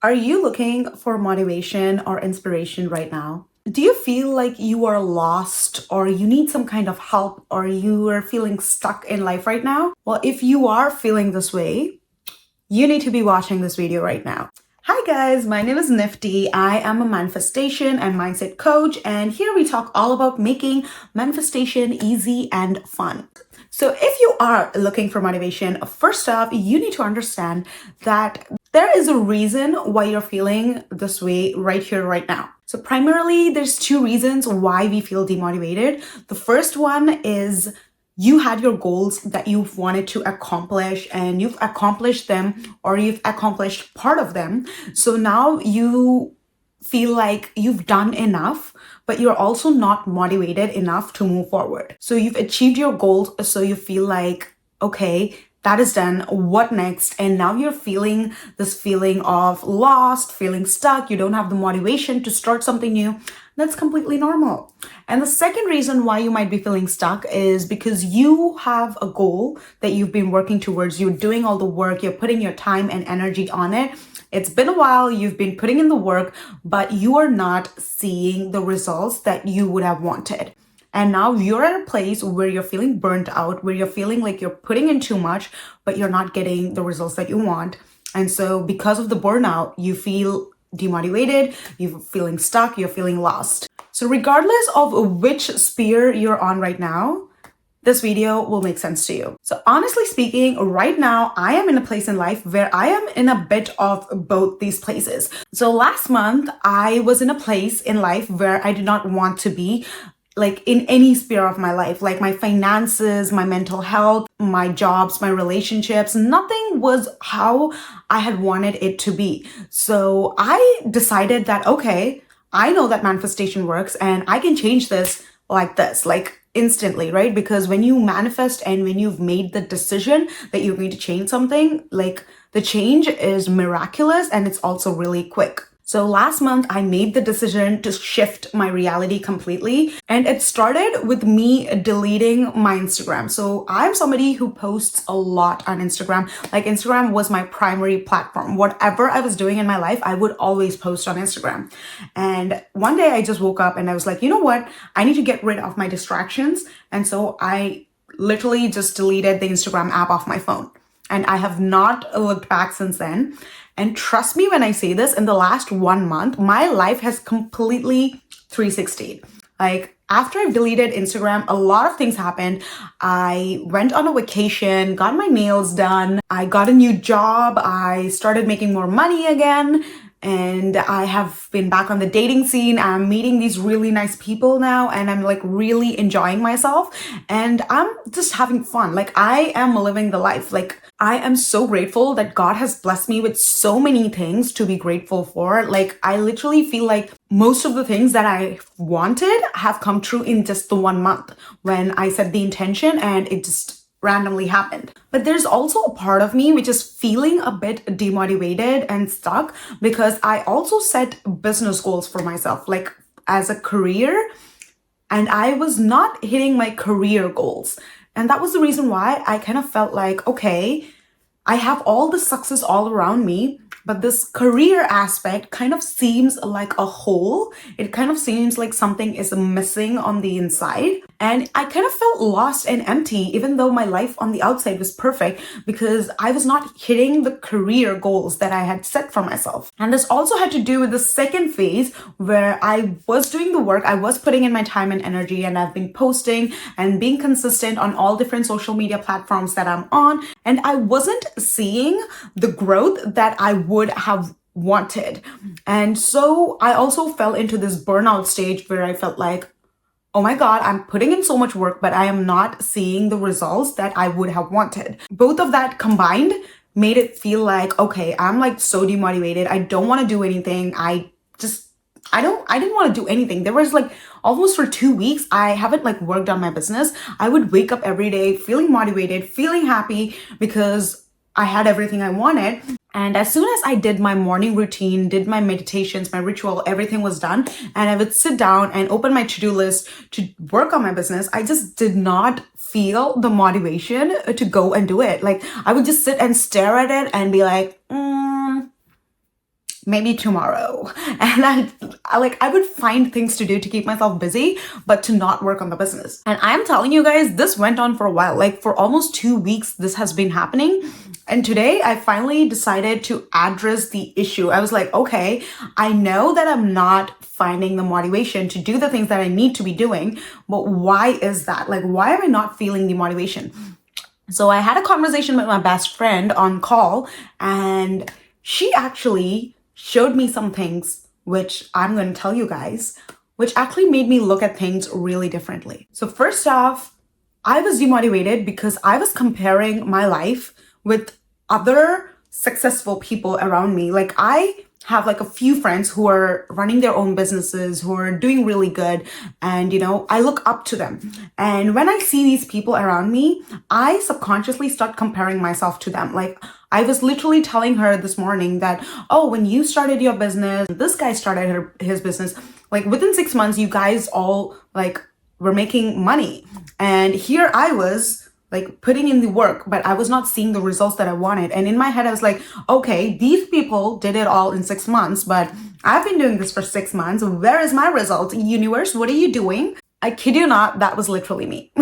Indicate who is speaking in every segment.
Speaker 1: Are you looking for motivation or inspiration right now? Do you feel like you are lost or you need some kind of help or you are feeling stuck in life right now? Well, if you are feeling this way, you need to be watching this video right now. Hi guys, my name is Nifty. I am a manifestation and mindset coach, and here we talk all about making manifestation easy and fun. So if you are looking for motivation, first off, you need to understand that there is a reason why you're feeling this way right here, right now. So primarily, there's two reasons why we feel demotivated. The first one is you had your goals that you've wanted to accomplish and you've accomplished them or you've accomplished part of them. So now you feel like you've done enough, but you're also not motivated enough to move forward. So you've achieved your goals, so you feel like, okay, that is done. What next? And now you're feeling this feeling of lost, feeling stuck. You don't have the motivation to start something new. That's completely normal. And the second reason why you might be feeling stuck is because you have a goal that you've been working towards. You're doing all the work, you're putting your time and energy on it. It's been a while, you've been putting in the work, but you are not seeing the results that you would have wanted. And now you're at a place where you're feeling burnt out, where you're feeling like you're putting in too much, but you're not getting the results that you want. And so because of the burnout, you feel demotivated, you're feeling stuck, you're feeling lost. So regardless of which sphere you're on right now, this video will make sense to you. So honestly speaking, right now, I am in a place in life where I am in a bit of both these places. So last month, I was in a place in life where I did not want to be, like in any sphere of my life, like my finances, my mental health, my jobs, my relationships, nothing was how I had wanted it to be. So I decided that, okay, I know that manifestation works and I can change this, like instantly, right? Because when you manifest and when you've made the decision that you're going to change something, like the change is miraculous and it's also really quick. So last month, I made the decision to shift my reality completely. And it started with me deleting my Instagram. So I'm somebody who posts a lot on Instagram. Like Instagram was my primary platform. Whatever I was doing in my life, I would always post on Instagram. And one day I just woke up and I was like, you know what? I need to get rid of my distractions. And so I literally just deleted the Instagram app off my phone. And I have not looked back since then. And trust me when I say this, in the last 1 month, my life has completely 360'd. Like after I've deleted Instagram, a lot of things happened. I went on a vacation, got my nails done. I got a new job. I started making more money again. And I have been back on the dating scene. I'm meeting these really nice people now and I'm like really enjoying myself and I'm just having fun. Like I am living the life. Like I am so grateful that God has blessed me with so many things to be grateful for. Like I literally feel like most of the things that I wanted have come true in just the 1 month when I set the intention and it just randomly happened. But there's also a part of me which is feeling a bit demotivated and stuck because I also set business goals for myself, like as a career, and I was not hitting my career goals. And that was the reason why I kind of felt like, okay, I have all the success all around me, but this career aspect kind of seems like a hole. It kind of seems like something is missing on the inside. And I kind of felt lost and empty, even though my life on the outside was perfect because I was not hitting the career goals that I had set for myself. And this also had to do with the second phase where I was doing the work, I was putting in my time and energy, and I've been posting and being consistent on all different social media platforms that I'm on. And I wasn't seeing the growth that I would have wanted. And so I also fell into this burnout stage where I felt like, oh my God, I'm putting in so much work, but I am not seeing the results that I would have wanted. Both of that combined made it feel like, okay, I'm like so demotivated. I don't want to do anything. I didn't want to do anything. There was like almost for 2 weeks, I haven't like worked on my business. I would wake up every day feeling motivated, feeling happy because I had everything I wanted. And as soon as I did my morning routine, did my meditations, my ritual, everything was done. And I would sit down and open my to-do list to work on my business. I just did not feel the motivation to go and do it. Like I would just sit and stare at it and be like, maybe tomorrow. And I would find things to do to keep myself busy, but to not work on the business. And I'm telling you guys, this went on for a while. Like for almost 2 weeks, this has been happening. And today I finally decided to address the issue. I was like, okay, I know that I'm not finding the motivation to do the things that I need to be doing, but why is that? Like, why am I not feeling the motivation? So I had a conversation with my best friend on call, and she actually showed me some things, which I'm going to tell you guys, which actually made me look at things really differently. So first off, I was demotivated because I was comparing my life with other successful people around me. Like I have like a few friends who are running their own businesses, who are doing really good. And, I look up to them. And when I see these people around me, I subconsciously start comparing myself to them. Like I was literally telling her this morning that, oh, when you started your business, this guy started his business, like within 6 months, you guys all like were making money. And here I was like putting in the work, but I was not seeing the results that I wanted. And in my head, I was like, okay, these people did it all in 6 months, but I've been doing this for 6 months. Where is my result? Universe, what are you doing? I kid you not, that was literally me.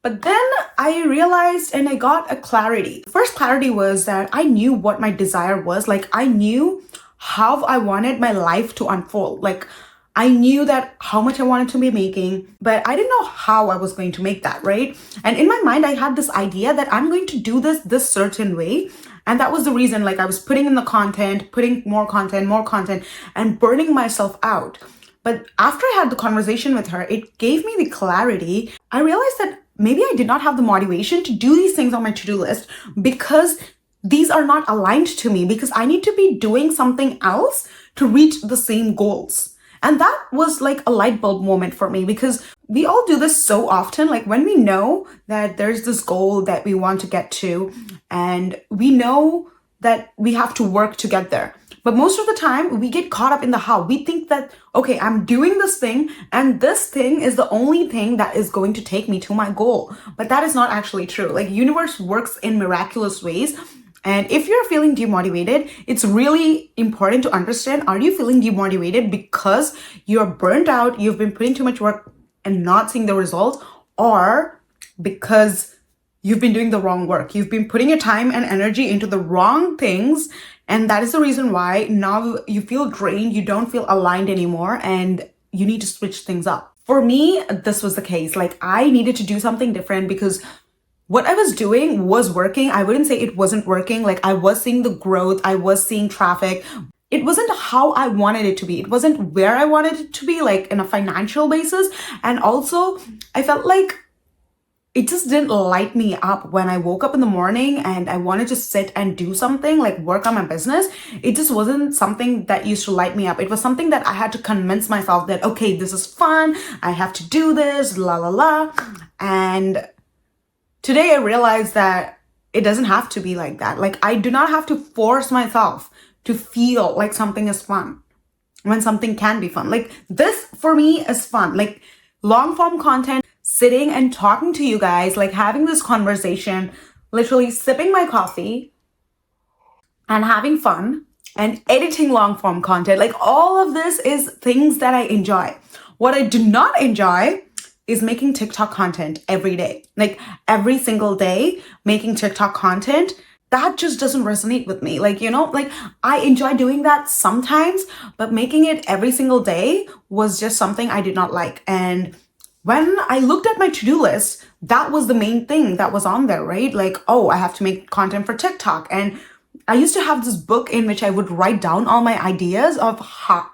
Speaker 1: But then I realized and I got a clarity. First clarity was that I knew what my desire was. Like I knew how I wanted my life to unfold. Like I knew that how much I wanted to be making, but I didn't know how I was going to make that, right? And in my mind, I had this idea that I'm going to do this certain way. And that was the reason, like I was putting in the content, putting more content, and burning myself out. But after I had the conversation with her, it gave me the clarity. I realized that maybe I did not have the motivation to do these things on my to-do list because these are not aligned to me, because I need to be doing something else to reach the same goals. And that was like a light bulb moment for me, because we all do this so often. Like when we know that there's this goal that we want to get to, and we know that we have to work to get there. But most of the time we get caught up in the how. We think that, okay, I'm doing this thing and this thing is the only thing that is going to take me to my goal. But that is not actually true. Like universe works in miraculous ways. And if you're feeling demotivated, it's really important to understand, are you feeling demotivated because you're burnt out, you've been putting too much work and not seeing the results, or because you've been doing the wrong work? You've been putting your time and energy into the wrong things. And that is the reason why now you feel drained, you don't feel aligned anymore, and you need to switch things up. For me, this was the case. Like I needed to do something different because what I was doing was working. I wouldn't say it wasn't working. Like I was seeing the growth, I was seeing traffic. It wasn't how I wanted it to be. It wasn't where I wanted it to be, like in a financial basis. And also I felt like it just didn't light me up when I woke up in the morning and I wanted to sit and do something, like work on my business. It just wasn't something that used to light me up. It was something that I had to convince myself that, okay, this is fun, I have to do this, la la la. And today I realized that it doesn't have to be like that. Like I do not have to force myself to feel like something is fun when something can be fun. Like this for me is fun. Like long form content, sitting and talking to you guys, like having this conversation, literally sipping my coffee and having fun and editing long form content. Like all of this is things that I enjoy. What I do not enjoy is making TikTok content every day. Like every single day, making TikTok content, that just doesn't resonate with me. Like, like I enjoy doing that sometimes, but making it every single day was just something I did not like. And when I looked at my to-do list, that was the main thing that was on there, right? Like, oh, I have to make content for TikTok. And I used to have this book in which I would write down all my ideas of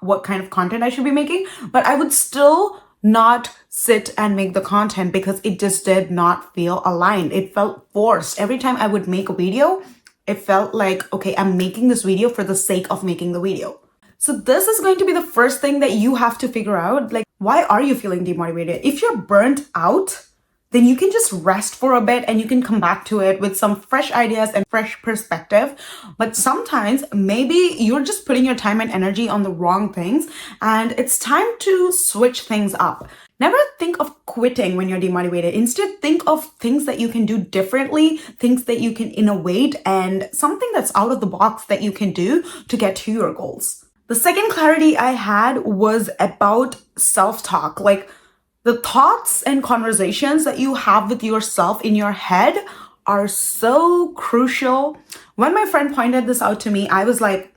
Speaker 1: what kind of content I should be making, but I would still not sit and make the content because it just did not feel aligned. It felt forced. Every time I would make a video, it felt like, okay, I'm making this video for the sake of making the video. So this is going to be the first thing that you have to figure out. Like, why are you feeling demotivated? If you're burnt out, then you can just rest for a bit and you can come back to it with some fresh ideas and fresh perspective. But sometimes maybe you're just putting your time and energy on the wrong things, and it's time to switch things up. Never think of quitting when you're demotivated. Instead, think of things that you can do differently, things that you can innovate, and something that's out of the box that you can do to get to your goals. The second clarity I had was about self-talk. Like, the thoughts and conversations that you have with yourself in your head are so crucial. When my friend pointed this out to me, I was like,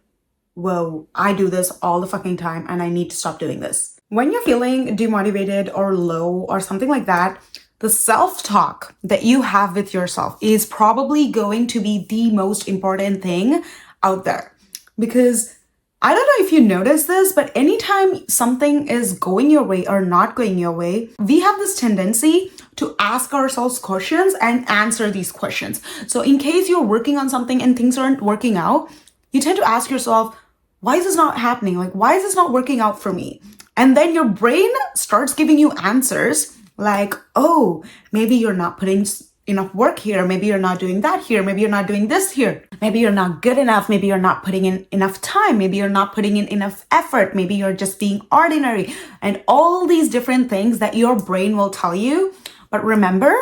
Speaker 1: whoa, I do this all the fucking time and I need to stop doing this. When you're feeling demotivated or low or something like that, the self-talk that you have with yourself is probably going to be the most important thing out there. Because I don't know if you notice this, but anytime something is going your way or not going your way, we have this tendency to ask ourselves questions and answer these questions. So in case you're working on something and things aren't working out, you tend to ask yourself, why is this not happening? Like, why is this not working out for me? And then your brain starts giving you answers like, oh, maybe you're not putting enough work here. Maybe you're not doing that here. Maybe you're not doing this here. Maybe you're not good enough. Maybe you're not putting in enough time. Maybe you're not putting in enough effort. Maybe you're just being ordinary, and all these different things that your brain will tell you. But remember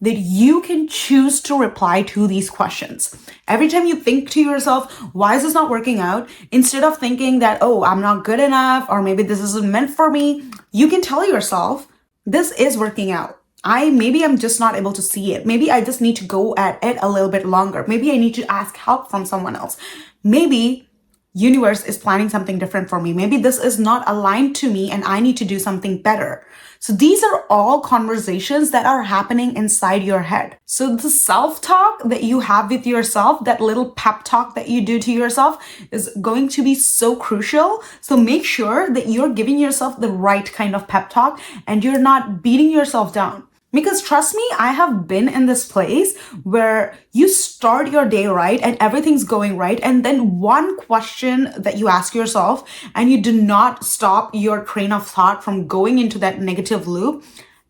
Speaker 1: that you can choose to reply to these questions. Every time you think to yourself, why is this not working out? Instead of thinking that, oh, I'm not good enough, or maybe this isn't meant for me, you can tell yourself, this is working out. Maybe I'm just not able to see it. Maybe I just need to go at it a little bit longer. Maybe I need to ask help from someone else. Maybe universe is planning something different for me. Maybe this is not aligned to me and I need to do something better. So these are all conversations that are happening inside your head. So the self-talk that you have with yourself, that little pep talk that you do to yourself, is going to be so crucial. So make sure that you're giving yourself the right kind of pep talk and you're not beating yourself down. Because trust me, I have been in this place where you start your day right and everything's going right. And then one question that you ask yourself and you do not stop your train of thought from going into that negative loop,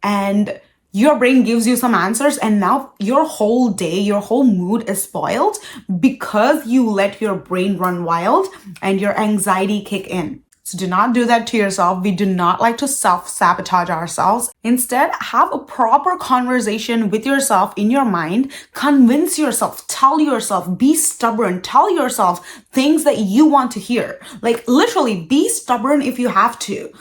Speaker 1: and your brain gives you some answers, and now your whole day, your whole mood is spoiled because you let your brain run wild and your anxiety kick in. So do not do that to yourself. We do not like to self-sabotage ourselves. Instead, have a proper conversation with yourself in your mind. Convince yourself, tell yourself, be stubborn, tell yourself things that you want to hear. Like, literally, be stubborn if you have to.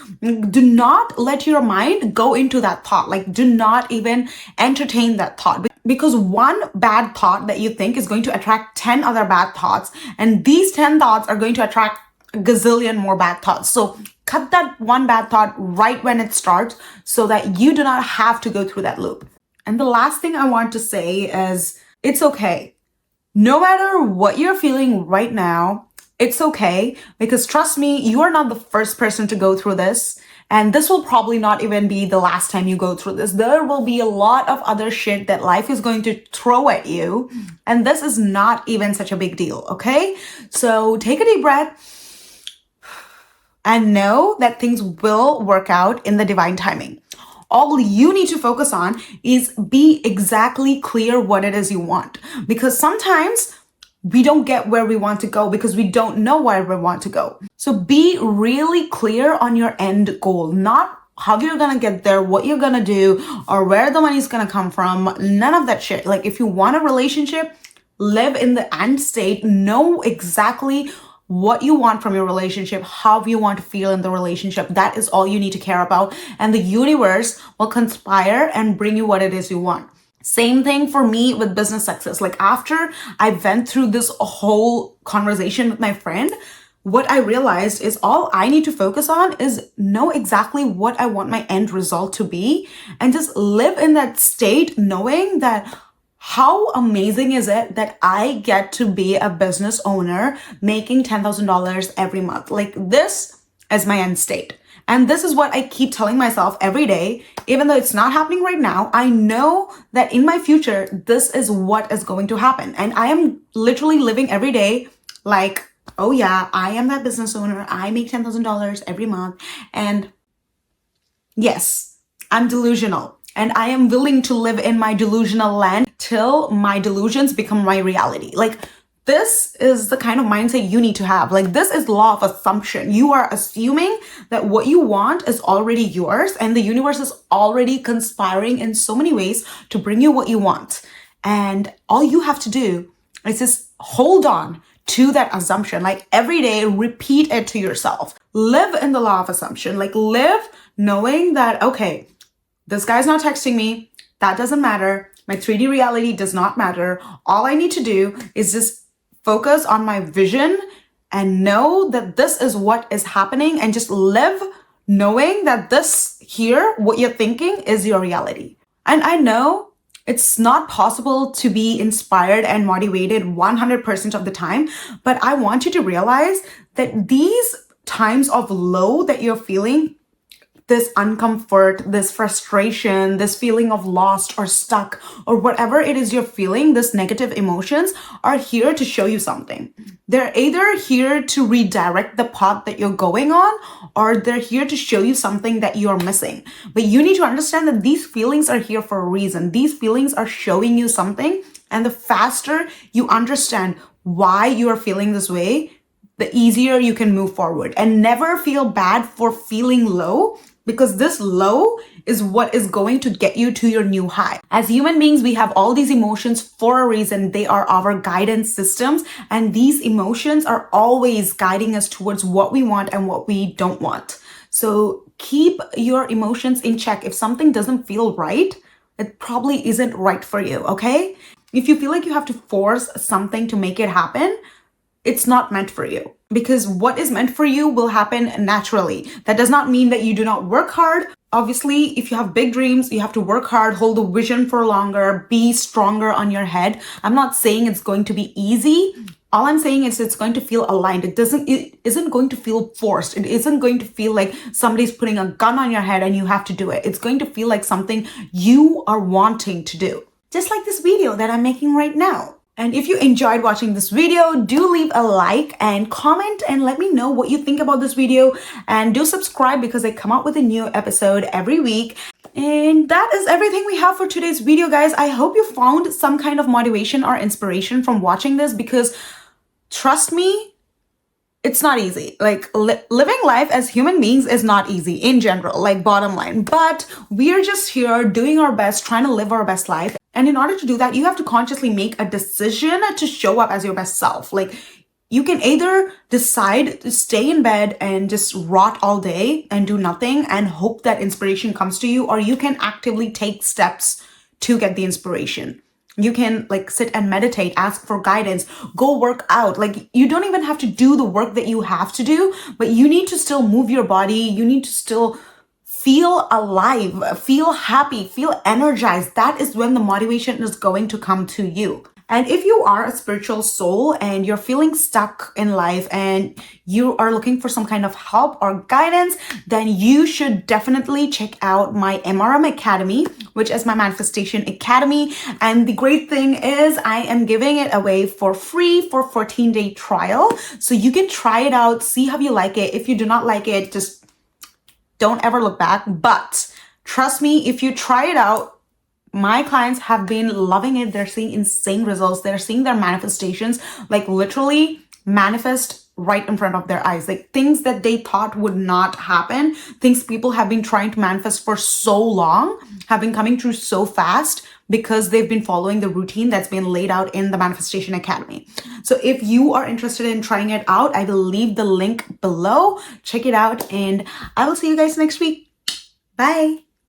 Speaker 1: Do not let your mind go into that thought. Like, do not even entertain that thought. Because one bad thought that you think is going to attract 10 other bad thoughts. And these 10 thoughts are going to attract a gazillion more bad thoughts. So cut that one bad thought right when it starts so that you do not have to go through that loop. And the last thing I want to say is, it's okay. No matter what you're feeling right now, it's okay, because trust me, you are not the first person to go through this. And this will probably not even be the last time you go through this. There will be a lot of other shit that life is going to throw at you. And this is not even such a big deal, okay? So take a deep breath and know that things will work out in the divine timing. All you need to focus on is be exactly clear what it is you want. Because sometimes we don't get where we want to go because we don't know where we want to go. So be really clear on your end goal, not how you're going to get there, what you're going to do, or where the money's going to come from. None of that shit. Like, if you want a relationship, live in the end state, know exactly what you want from your relationship, how you want to feel in the relationship. That is all you need to care about. And the universe will conspire and bring you what it is you want. Same thing for me with business success. Like, after I went through this whole conversation with my friend, what I realized is all I need to focus on is know exactly what I want my end result to be, and just live in that state knowing that how amazing is it that I get to be a business owner making $10,000 every month. Like, this is my end state. And this is what I keep telling myself every day. Even though it's not happening right now, I know that in my future, this is what is going to happen. And I am literally living every day like, oh yeah, I am that business owner. I make $10,000 every month. And yes, I'm delusional. and I am willing to live in my delusional land till my delusions become my reality. Like, this is the kind of mindset you need to have. Like, this is law of assumption. You are assuming that what you want is already yours, and the universe is already conspiring in so many ways to bring you what you want. And all you have to do is just hold on to that assumption. Like, every day, repeat it to yourself. Live in the law of assumption. Like, live knowing that, okay, this guy's not texting me. That doesn't matter. My 3D reality does not matter. All I need to do is just focus on my vision and know that this is what is happening, and just live knowing that this here, what you're thinking, is your reality. And I know it's not possible to be inspired and motivated 100% of the time, but I want you to realize that these times of low that you're feeling, this uncomfort, this frustration, this feeling of lost or stuck, or whatever it is you're feeling, this negative emotions are here to show you something. They're either here to redirect the path that you're going on, or they're here to show you something that you're missing. But you need to understand that these feelings are here for a reason. These feelings are showing you something. And the faster you understand why you are feeling this way, the easier you can move forward. And never feel bad for feeling low, because this low is what is going to get you to your new high. As human beings, we have all these emotions for a reason. They are our guidance systems, and these emotions are always guiding us towards what we want and what we don't want. So keep your emotions in check. If something doesn't feel right, it probably isn't right for you, okay? If you feel like you have to force something to make it happen, it's not meant for you, because what is meant for you will happen naturally. That does not mean that you do not work hard. Obviously, if you have big dreams, you have to work hard, hold the vision for longer, be stronger on your head. I'm not saying it's going to be easy. All I'm saying is it's going to feel aligned. It isn't going to feel forced. It isn't going to feel like somebody's putting a gun on your head and you have to do it. It's going to feel like something you are wanting to do. Just like this video that I'm making right now. And if you enjoyed watching this video, do leave a like and comment and let me know what you think about this video. And do subscribe, because I come out with a new episode every week. And that is everything we have for today's video, guys. I hope you found some kind of motivation or inspiration from watching this, because trust me, it's not easy. Like, living life as human beings is not easy in general, like, bottom line. But we are just here doing our best, trying to live our best life. And in order to do that, you have to consciously make a decision to show up as your best self. Like, you can either decide to stay in bed and just rot all day and do nothing and hope that inspiration comes to you, or you can actively take steps to get the inspiration. You can, like, sit and meditate, ask for guidance, go work out. Like, you don't even have to do the work that you have to do, but you need to still move your body. You need to still feel alive, feel happy, feel energized. That is when the motivation is going to come to you. And if you are a spiritual soul and you're feeling stuck in life and you are looking for some kind of help or guidance, then you should definitely check out my MRM Academy, which is my manifestation academy. And the great thing is I am giving it away for free for 14-day trial. So you can try it out, see how you like it. If you do not like it, just don't ever look back. But trust me, if you try it out, my clients have been loving it. They're seeing insane results. They're seeing their manifestations, like, literally manifest right in front of their eyes. Like, things that they thought would not happen, things people have been trying to manifest for so long, have been coming true so fast, because they've been following the routine that's been laid out in the Manifestation Academy. So if you are interested in trying it out, I will leave the link below. Check it out, and I will see you guys next week. Bye.